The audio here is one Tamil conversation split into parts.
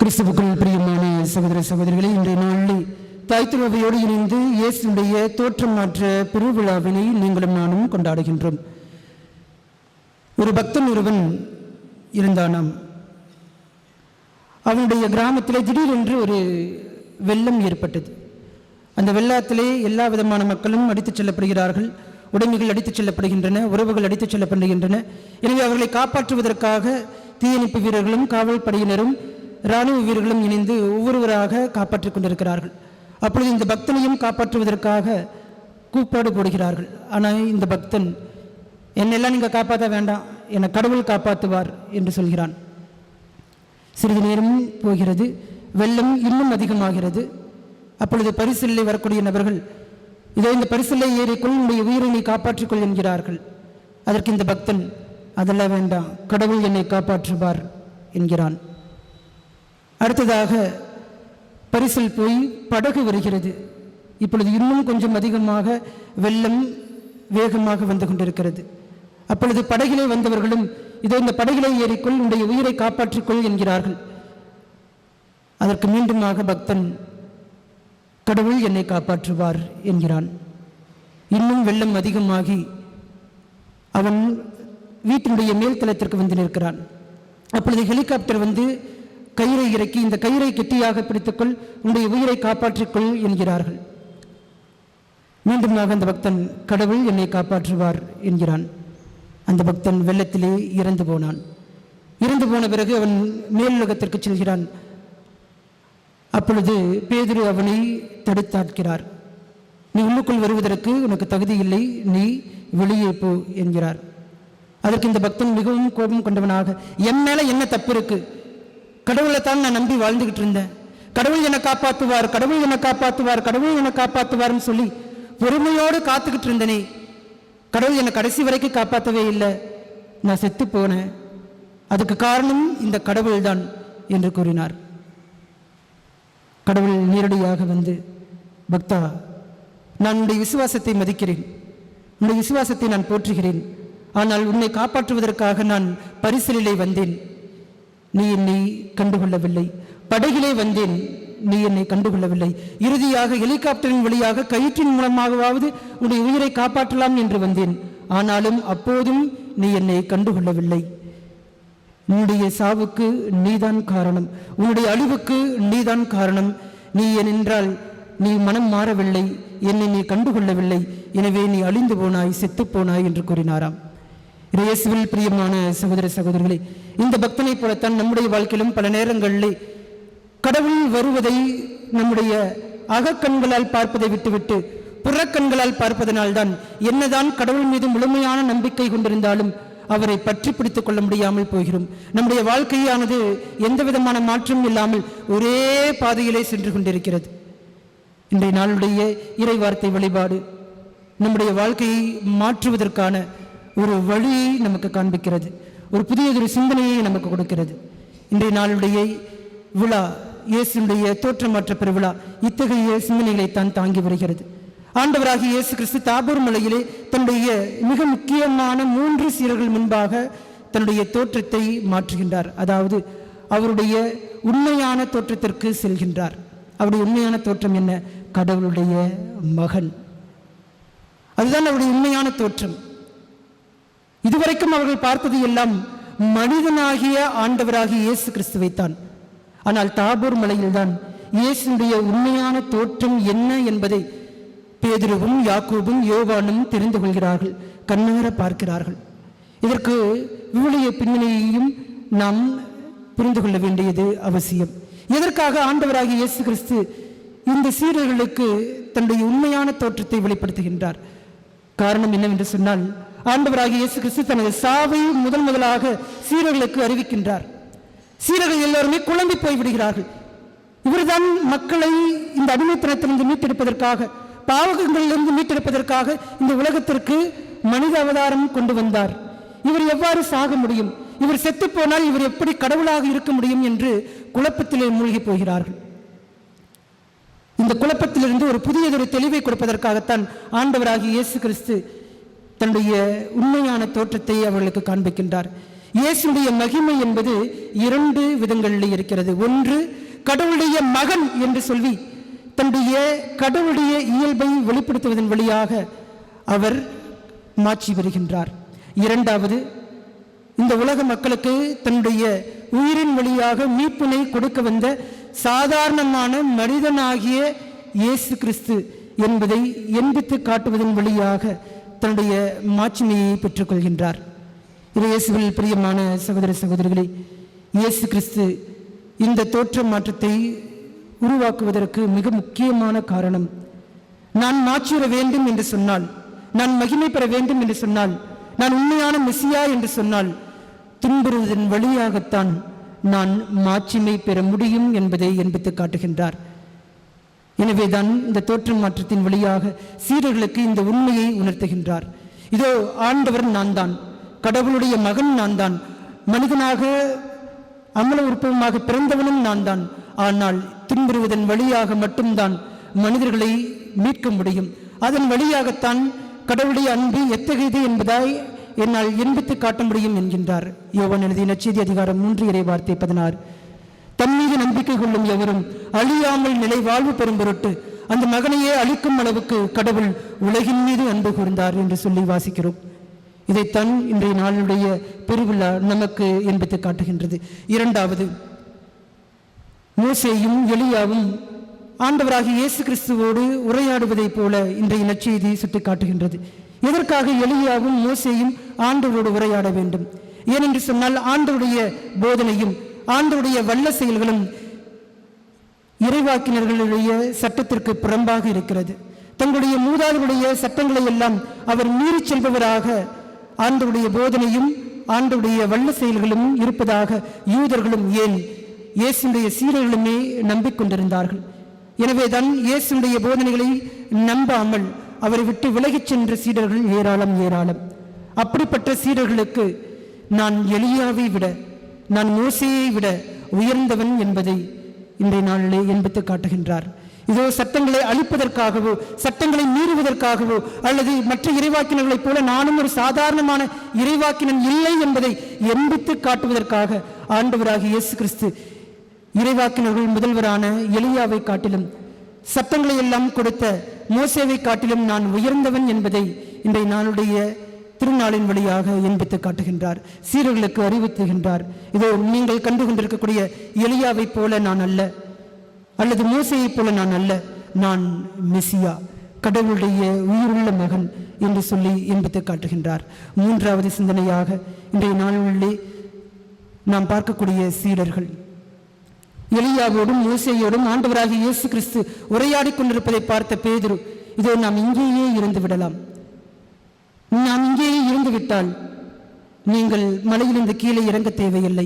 கிறிஸ்துவுக்குள் பிரியமான சகோதர சகோதரிகளை, இன்றைய நாளில் தாய் திருவையோடு இணைந்து இயேசுடைய தோற்றம் மாற்ற பெருவிழாவினை நீங்களும் நானும் கொண்டாடுகின்றோம். ஒரு பக்தன் ஒருவன் இருந்தானாம். அவனுடைய கிராமத்திலே திடீரென்று ஒரு வெள்ளம் ஏற்பட்டது. அந்த வெள்ளத்திலே எல்லா விதமான மக்களும் அடித்துச் செல்லப்படுகிறார்கள். உடைமைகள் அடித்துச் செல்லப்படுகின்றன, உறவுகள் அடித்துச் செல்லப்படுகின்றன. எனவே அவர்களை காப்பாற்றுவதற்காக தீயணைப்பு வீரர்களும் காவல் படையினரும் இராணுவ வீரர்களும் இணைந்து ஒவ்வொருவராக காப்பாற்றிக் கொண்டிருக்கிறார்கள். அப்பொழுது இந்த பக்தனையும் காப்பாற்றுவதற்காக கூப்பாடு போடுகிறார்கள். ஆனால் இந்த பக்தன், என்னெல்லாம் நீங்கள் காப்பாற்ற வேண்டாம், என்னை கடவுள் காப்பாற்றுவார் என்று சொல்கிறான். சிறிது நேரம் போகிறது, வெள்ளம் இன்னும் அதிகமாகிறது. அப்பொழுது பரிசில்லை வரக்கூடிய நபர்கள், இதோ இந்த பரிசில்லை ஏறிக்கொள், உன்னுடைய உயிரை நீ காப்பாற்றிக்கொள் என்கிறார்கள். அதற்கு இந்த பக்தன், அதெல்லாம் வேண்டாம், கடவுள் என்னை காப்பாற்றுவார் என்கிறான். அடுத்ததாக பரிசில் போய் படகு வருகிறது. இப்பொழுது இன்னும் கொஞ்சம் அதிகமாக வெள்ளம் வேகமாக வந்து கொண்டிருக்கிறது. அப்பொழுது படகிலே வந்தவர்களும், இதோ இந்த படகிலே ஏறிக்கொள், உன்னுடைய உயிரை காப்பாற்றிக்கொள் என்கிறார்கள். அதற்கு மீண்டுமாக பக்தன், கடவுள் என்னை காப்பாற்றுவார் என்கிறான். இன்னும் வெள்ளம் அதிகமாகி அவன் வீட்டினுடைய மேல்தளத்திற்கு வந்து நிற்கிறான். அப்பொழுது ஹெலிகாப்டர் வந்து கயிறை இறக்கி, இந்த கயிறை கெட்டியாக பிடித்துக்கொள், உன்னுடைய உயிரை காப்பாற்றிக்கொள் என்கிறார்கள். மீண்டுமாக அந்த பக்தன், கடவுள் என்னை காப்பாற்றுவார் என்கிறான். அந்த பக்தன் வெள்ளத்திலே இறந்து போனான். இறந்து போன பிறகு அவன் மேலுலகத்திற்கு செல்கிறான். அப்பொழுது பேதுரு அவனை தடுத்தாட்கிறார். நீ உள்ளுக்குள் வருவதற்கு உனக்கு தகுதி இல்லை, நீ வெளியே போ என்கிறார். அதற்கு இந்த பக்தன் மிகவும் கோபம் கொண்டவனாக, என் மேல என்ன தப்பு இருக்கு? கடவுளை தான் நான் நம்பி வாழ்ந்துகிட்டு இருந்தேன். கடவுள் என்னை காப்பாற்றுவார், கடவுள் என்னை காப்பாற்றுவார், கடவுள் என்னை காப்பாற்றுவார்னு சொல்லி பொறுமையோடு காத்துக்கிட்டு இருந்தனே, கடவுள் என்னை கடைசி வரைக்கும் காப்பாற்றவே இல்லை, நான் செத்து போனேன். அதுக்கு காரணம் இந்த கடவுள் தான் என்று கூறினார். கடவுள் நேரடியாக வந்து, பக்தா, நான் உன்னுடைய விசுவாசத்தை மதிக்கிறேன், உன்னுடைய விசுவாசத்தை நான் போற்றுகிறேன். ஆனால் உன்னை காப்பாற்றுவதற்காக நான் பரிசலிலே வந்தேன், நீ என்னை கண்டுகொள்ளவில்லை. படகிலே வந்தேன், நீ என்னை கண்டுகொள்ளவில்லை. இறுதியாக ஹெலிகாப்டரின் வழியாக கயிற்றின் மூலமாகவாவது உன்னுடைய உயிரை காப்பாற்றலாம் என்று வந்தேன். ஆனாலும் அப்போதும் நீ என்னை கண்டுகொள்ளவில்லை. உன்னுடைய சாவுக்கு நீதான் காரணம், உன்னுடைய அழிவுக்கு நீதான் காரணம். நீ ஏனென்றால் நீ மனம் மாறவில்லை, என்னை நீ கண்டுகொள்ளவில்லை, எனவே நீ அழிந்து போனாய், செத்து போனாய் என்று கூறினாராம். இயேசுவில் பிரியமான சகோதர சகோதரிகளே, இந்த பக்தனை போலத்தான் நம்முடைய வாழ்க்கையிலும் பல நேரங்களிலே கடவுள் வருவதை நம்முடைய அகக்கண்களால் பார்ப்பதை விட்டுவிட்டு புறக்கண்களால் பார்ப்பதனால்தான் என்னதான் கடவுள் மீது முழுமையான நம்பிக்கை கொண்டிருந்தாலும் அவரை பற்றி பிடித்துக் கொள்ள முடியாமல் போகிறோம். நம்முடைய வாழ்க்கையானது எந்த விதமான மாற்றமும் இல்லாமல் ஒரே பாதையிலே சென்று கொண்டிருக்கிறது. இன்றைய நாளுடைய இறை வார்த்தை வழிபாடு நம்முடைய வாழ்க்கையை மாற்றுவதற்கான ஒரு வழியை நமக்கு காண்பிக்கிறது, ஒரு புதியதொரு சிந்தனையை நமக்கு கொடுக்கிறது. இன்றைய நாளுடைய விழா, இயேசுடைய தோற்றமாற்ற பெருவிழா, இத்தகைய சிந்தனைகளைத்தான் தாங்கி வருகிறது. ஆண்டவராகிய இயேசு கிறிஸ்து தாபோர் மலையிலே தன்னுடைய மிக முக்கியமான 3 சீடர்கள் முன்பாக தன்னுடைய தோற்றத்தை மாற்றுகின்றார். அதாவது அவருடைய உண்மையான தோற்றத்திற்கு செல்கின்றார். அவருடைய உண்மையான தோற்றம் என்ன? கடவுளுடைய மகன். அதுதான் அவருடைய உண்மையான தோற்றம். இதுவரைக்கும் அவர்கள் பார்த்தது எல்லாம் மனிதனாகிய ஆண்டவராகிய இயேசு கிறிஸ்துவைத்தான். ஆனால் தாபோர் மலையில்தான் இயேசுடைய உண்மையான தோற்றம் என்ன என்பதை பேதுருவும் யாக்கோபும் யோவானும் தெரிந்து கொள்கிறார்கள், கண்ணார பார்க்கிறார்கள். இதற்கு விவிலிய பின்னணியையும் நாம் புரிந்து கொள்ள வேண்டியது அவசியம். எதற்காக ஆண்டவராகிய இயேசு கிறிஸ்து இந்த சீடர்களுக்கு தன்னுடைய உண்மையான தோற்றத்தை வெளிப்படுத்துகின்றார்? காரணம் என்னவென்று சொன்னால், ஆண்டவராகிய இயேசு கிறிஸ்து தனது சாவை முதலாக சீடர்களுக்கு அறிவிக்கின்றார். சீடர்கள் எல்லோருமே குழம்பி போய் விடுகிறார்கள். இவர்தான் மக்களை இந்த அடிமைத்தனத்திலிருந்து மீட்டெடுப்பதற்காக, பாவகங்களிலிருந்து மீட்டெடுப்பதற்காக இந்த உலகத்திற்கு மனித அவதாரம் கொண்டு வந்தார். இவர் எவ்வாறு சாக முடியும்? இவர் செத்து போனால் இவர் எப்படி கடவுளாக இருக்க முடியும் என்று குழப்பத்திலே மூழ்கி போகிறார்கள். இந்த குழப்பத்திலிருந்து ஒரு புதியதொரு தெளிவை கொடுப்பதற்காகத்தான் ஆண்டவராகிய இயேசு கிறிஸ்து தன்னுடைய உண்மையான தோற்றத்தை அவர்களுக்கு காண்பிக்கின்றார். இயேசுடைய மகிமை என்பது 2 விதங்களில் இருக்கிறது. ஒன்று, கடவுளுடைய மகன் என்று சொல்லி தன்னுடைய கடவுளுடைய இயல்பை வெளிப்படுத்துவதன் வழியாக அவர் மாட்சி பெறுகின்றார். இரண்டாவது, இந்த உலக மக்களுக்கு தன்னுடைய உயிரின் வழியாக மீட்பினை கொடுக்க வந்த சாதாரணமான மனிதனாகிய இயேசு கிறிஸ்து என்பதை எண்பித்து காட்டுவதன் வழியாக தன்னுடைய மாட்சிமையை பெற்றுக்கொள்கின்றார். இயேசுவில் பிரியமான சகோதர சகோதரிகளே, இயேசு கிறிஸ்து இந்த தோற்ற மாற்றத்தை உருவாக்குவதற்கு மிக முக்கியமான காரணம், நான் மாற்றிட வேண்டும் என்று சொன்னால், நான் மகிமை பெற வேண்டும் என்று சொன்னால், நான் உண்மையான மெசியா என்று சொன்னால், துன்புறுவதன் வழியாகத்தான் நான் மாட்சிமை பெற முடியும் என்பதை எண்பித்து காட்டுகின்றார். எனவேதான் இந்த தோற்ற மாற்றத்தின் வழியாக சீடர்களுக்கு இந்த உண்மையை உணர்த்துகின்றார். இதோ ஆண்டவர் நான் தான், கடவுளுடைய மகன் நான் தான், மனிதனாக அமல உற்பவமாக பிறந்தவனும் நான் தான். ஆனால் துன்புறுவதன் வழியாக மட்டும்தான் மனிதர்களை மீட்க முடியும். அதன் வழியாகத்தான் கடவுளுடைய அன்பு எத்தகையது என்பதாய் என்னால் எண்பித்து காட்ட முடியும் என்கின்றார். யோவான் எழுதிய நற்செய்தி அதிகாரம் 3 இறைவார்த்தை 16. தம்மீது நம்பிக்கை கொள்ளும் எவரும் அழியாமல் நிலை வாழ்வு பெறும் பொருட்டு அந்த மகனையே அழிக்கும் அளவுக்கு கடவுள் உலகின் மீது அன்பு கூர்ந்தார் என்று சொல்லி வாசிக்கிறோம். இதைத்தான் இன்றைய நாளுடைய பெருவிழா நமக்கு எண்பித்து காட்டுகின்றது. இரண்டாவது, மோசேயும் எலியாவும் ஆண்டவராகிய இயேசு கிறிஸ்துவோடு உரையாடுவதைப் போல இன்றைய நற்செய்தி சுட்டி காட்டுகின்றது. எதற்காக எலியாவும் மோசேயும் ஆண்டவரோடு உரையாட வேண்டும்? ஏனென்று சொன்னால், ஆண்டவருடைய போதனையும் ஆண்டவருடைய வல்ல செயல்களும் இறைவாக்கினர்களுடைய சட்டத்திற்கு புறம்பாக இருக்கிறது. தங்களுடைய மூதாதையருடைய சட்டங்களை எல்லாம் அவர் மீறி செல்பவராக ஆண்டவருடைய போதனையும் ஆண்டவருடைய வல்ல செயல்களும் இருப்பதாக யூதர்களும் ஏன் இயேசுடைய சீடர்களுமே நம்பிக்கொண்டிருந்தார்கள். எனவேதான் இயேசுடைய போதனைகளை நம்பாமல் அவரை விட்டு விலகிச் சென்ற சீடர்கள் ஏராளம். அப்படிப்பட்ட சீடர்களுக்கு நான் எலியாவை விட, நான் மோசேயை விட உயர்ந்தவன் என்பதை இன்றைய நாளிலே எண்பித்து காட்டுகின்றார். இதோ சட்டங்களை அழிப்பதற்காகவோ, சட்டங்களை மீறுவதற்காகவோ, அல்லது மற்ற இறைவாக்கினர்களைப் போல நானும் ஒரு சாதாரணமான இறைவாக்கினன் இல்லை என்பதை எண்பித்து காட்டுவதற்காக ஆண்டவராகிய இயேசு கிறிஸ்து இறைவாக்கினர்கள் முதல்வரான எலியாவை காட்டிலும், சட்டங்களை எல்லாம் கொடுத்த மோசேவை காட்டிலும் நான் உயர்ந்தவன் என்பதை இன்றைய நாளுடைய திருநாளின் வழியாக எண்பித்து காட்டுகின்றார். சீடர்களுக்கு அறிவித்துகின்றார். இதோ நீங்கள் கண்டு கொண்டிருக்கக்கூடிய எலியாவை போல நான் அல்ல, அல்லது மோசேயை போல நான் அல்ல, நான் மெசியா, கடவுளுடைய உயிருள்ள மகன் என்று சொல்லி எண்பித்து காட்டுகின்றார். மூன்றாவது சிந்தனையாக இன்றைய நாளிலே நாம் பார்க்கக்கூடிய சீடர்கள் எலியாவோடும் மோசேயோடும் ஆண்டவராகிய இயேசு கிறிஸ்து உரையாடி கொண்டிருப்பதை பார்த்த பேதுரு, இதோ நாம் இங்கேயே இருந்து விடலாம், நாம் இங்கேயே இருந்து விட்டால் நீங்கள் மலையிலிருந்து கீழே இறங்க தேவையில்லை,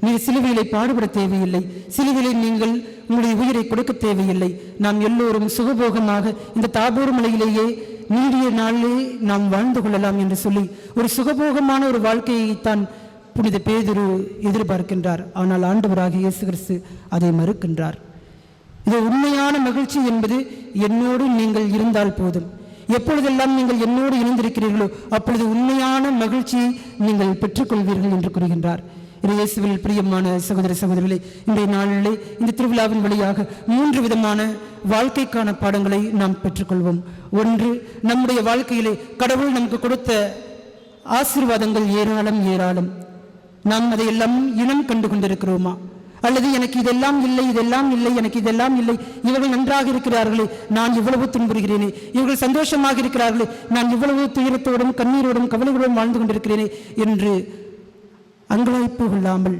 நீங்கள் சிலுவையிலே பாடுபட தேவையில்லை, சிலுவையிலே நீங்கள் உங்களுடைய உயிரை கொடுக்க தேவையில்லை, நாம் எல்லோரும் சுகபோகமாக இந்த தாபோர் மலையிலேயே நீடிய நாளிலே நாம் வாழ்ந்து கொள்ளலாம் என்று சொல்லி ஒரு சுகபோகமான ஒரு வாழ்க்கையைத்தான் புனித பேதுரு எதிர்பார்க்கின்றார். ஆனால் ஆண்டவராகிய இயேசு கிறிஸ்து அதை மறுக்கின்றார். இது உண்மையான மகிழ்ச்சி என்பது என்னோடு நீங்கள் இருந்தால் போதும். எப்பொழுதெல்லாம் நீங்கள் என்னோடு இணைந்திருக்கிறீர்களோ அப்பொழுது உண்மையான மகிழ்ச்சியை நீங்கள் பெற்றுக்கொள்வீர்கள் என்று கூறுகின்றார். இயேசுவில் பிரியமான சகோதர சகோதரிகளே, இன்றைய நாளிலே இந்த திருவிழாவின் வழியாக 3 விதமான வாழ்க்கைக்கான பாடங்களை நாம் பெற்றுக்கொள்வோம். ஒன்று, நம்முடைய வாழ்க்கையிலே கடவுள் நமக்கு கொடுத்த ஆசீர்வாதங்கள் ஏராளம். நாம் அதையெல்லாம் இனம் கண்டு கொண்டிருக்கிறோமா? அல்லது எனக்கு இதெல்லாம் இல்லை, எனக்கு இதெல்லாம் இல்லை, இவர்கள் நன்றாக இருக்கிறார்களே, நான் இவ்வளவு துன்புறுகிறேனே, இவர்கள் சந்தோஷமாக இருக்கிறார்களே, நான் இவ்வளவு துயரத்தோடும் கண்ணீரோடும் கவலைகளோடும் வாழ்ந்து கொண்டிருக்கிறேனே என்று அங்கலாய்ப்பு கொள்ளாமல்,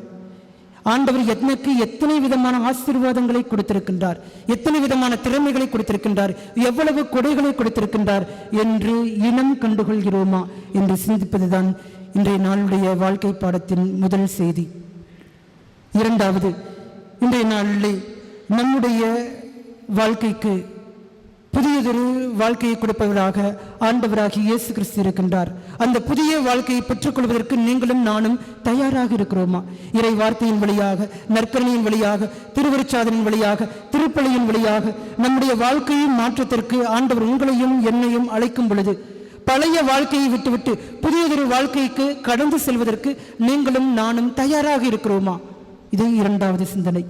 ஆண்டவர் எனக்கு எத்தனை விதமான ஆசீர்வாதங்களை கொடுத்திருக்கின்றார், எத்தனை விதமான திறமைகளை கொடுத்திருக்கின்றார், எவ்வளவு கொடைகளை கொடுத்திருக்கின்றார் என்று இனம் கண்டுகொள்கிறோமா என்று சிந்திப்பதுதான் இன்றைய நாளுடைய வாழ்க்கை பாடத்தின் முதல் செய்தி. இரண்டாவது, இன்றைய நாளிலே நம்முடைய வாழ்க்கைக்கு புதியதொரு வாழ்க்கையை கொடுப்பவராக ஆண்டவராகிய இயேசு கிறிஸ்து இருக்கின்றார். அந்த புதிய வாழ்க்கையை பெற்றுக்கொள்வதற்கு நீங்களும் நானும் தயாராக இருக்கிறோமா? இறை வார்த்தையின் வழியாக, நற்கரணியின் வழியாக, திருவருட்சாதனின் வழியாக, திருப்பலியின் வழியாக நம்முடைய வாழ்க்கையின் மாற்றத்திற்கு ஆண்டவர் உங்களையும் என்னையும் அழைக்கும் பொழுது பழைய வாழ்க்கையை விட்டுவிட்டு புதியதொரு வாழ்க்கைக்கு கடந்து செல்வதற்கு நீங்களும் நானும் தயாராக இருக்கிறோமா? இது இரண்டாவது சிந்தனை.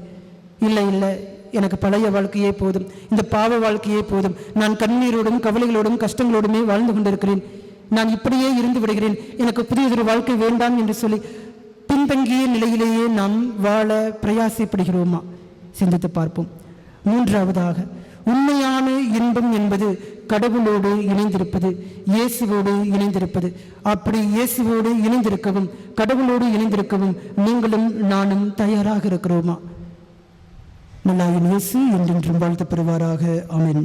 இல்லை இல்லை, எனக்கு பழைய வாழ்க்கையே போதும், இந்த பாவ வாழ்க்கையே போதும், நான் கண்ணீரோடும் கவலைகளோடும் கஷ்டங்களோடுமே வாழ்ந்து கொண்டிருக்கிறேன், நான் இப்படியே இருந்து விடுகிறேன், எனக்கு புதியதொரு வாழ்க்கை வேண்டாம் என்று சொல்லி பின்தங்கிய நிலையிலேயே நாம் வாழ பிரயாசப்படுகிறோமா? சிந்தித்து பார்ப்போம். மூன்றாவதாக, உண்மையான இன்பம் என்பது கடவுளோடு இணைந்திருப்பது, இயேசுவோடு இணைந்திருப்பது. அப்படி இயேசுவோடு இணைந்திருக்கவும் கடவுளோடு இணைந்திருக்கவும் நீங்களும் நானும் தயாராக இருக்கிறோமா? நல்லாயின் இயேசு என்றென்றும் வாழ்த்து பெறுவாராக. ஆமென்.